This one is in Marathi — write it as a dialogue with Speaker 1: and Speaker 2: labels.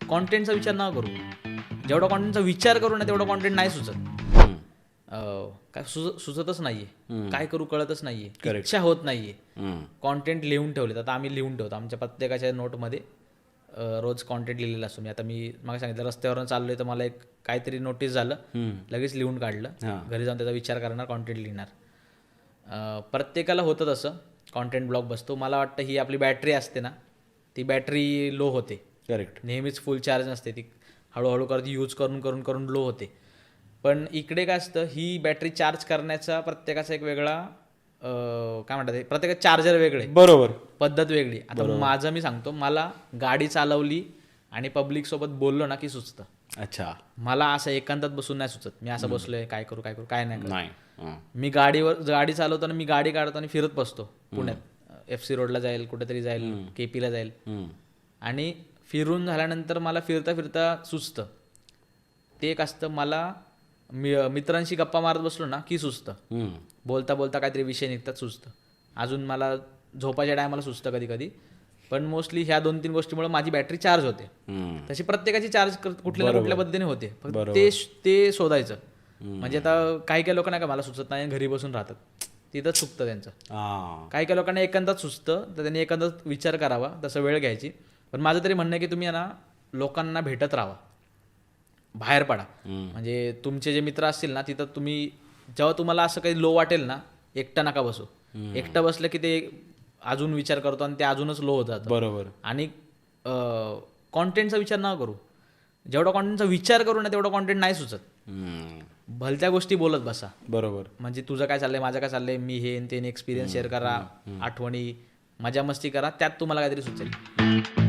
Speaker 1: कॉन्टेंटचा विचार न करू. जेवढा कॉन्टेंटचा विचार करू ना तेवढा कॉन्टेंट नाही सुचत. काय सुचतच नाहीये, काय करू कळतच नाहीये, इच्छा होत नाहीये. कॉन्टेंट लिहून ठेवलेत. आता आम्ही लिहून ठेवतो आमच्या प्रत्येकाच्या नोटमध्ये रोज कॉन्टेंट लिहिलेला असतो. मी आता मला सांगितलं रस्त्यावरून चाललोय तर मला एक काहीतरी नोटीस झालं, लगेच लिहून काढलं, घरी जाऊन त्याचा विचार करणार, कॉन्टेंट लिहिणार. प्रत्येकाला होतं तसं कॉन्टेंट ब्लॉक बसतो. मला वाटतं ही आपली बॅटरी असते ना, ती बॅटरी लो होते.
Speaker 2: करेक्ट.
Speaker 1: नेहमीच फुल चार्ज नसते ती, हळूहळू करत यूज करून करून करून लो होते. पण इकडे काय असतं, ही बॅटरी चार्ज करण्याचा प्रत्येकाचा एक वेगळा काय म्हणतात, प्रत्येकाचं चार्जर वेगळे,
Speaker 2: बरोबर,
Speaker 1: पद्धत वेगळी. आता माझं मी सांगतो, मला गाडी चालवली आणि पब्लिक सोबत बोललो ना की सुचतं.
Speaker 2: अच्छा.
Speaker 1: मला असं एकांतात बसून नाही सुचत. मी असं बसलोय काय करू काय नाही.
Speaker 2: नाही.
Speaker 1: मी गाडी चालवताना मी गाडी काढताना फिरत बसतो. पुण्यात FC रोडला जाईल, कुठेतरी जाईल, KPला जाईल, आणि फिरून झाल्यानंतर मला फिरता फिरता सुचतं. ते एक असतं, मला मित्रांशी गप्पा मारत बसलो ना की सुचतं. बोलता बोलता काहीतरी विषय निघतात, सुचतं. अजून मला झोपाच्या टायमाला सुचतं कधी कधी. पण मोस्टली ह्या 2-3 गोष्टीमुळे माझी बॅटरी चार्ज होते. तशी प्रत्येकाची चार्ज कुठल्या ना कुठल्या पद्धतीने होते. फक्त ते शोधायचं. म्हणजे आता काही काही लोकांना का मला सुचत नाही, घरी बसून राहतात, तिथंच चुकतं त्यांचं. काही काही लोकांना एकांतात सुचतं, तर त्यांनी एकांतात विचार करावा, तसं वेळ घ्यायची. पण माझं तरी म्हणणं आहे की तुम्ही ना लोकांना भेटत राहा, बाहेर पडा. म्हणजे तुमचे जे मित्र असतील ना, तिथं तुम्ही जेव्हा तुम्हाला असं काही लो वाटेल ना, एकटा नका बसू. एकटं बसलं की ते अजून विचार करतो आणि ते अजूनच लो होतात.
Speaker 2: बरोबर.
Speaker 1: आणि कॉन्टेंटचा विचार न करू. जेवढा कॉन्टेंटचा विचार करू ना तेवढा कॉन्टेंट नाही सुचत. भलत्या गोष्टी बोलत बसा.
Speaker 2: बरोबर.
Speaker 1: म्हणजे तुझं काय चाललंय, माझं काय चाललंय, मी हे एक्सपिरियन्स शेअर करा, आठवणी, मजा मस्ती करा, त्यात तुम्हाला काहीतरी सुचेल.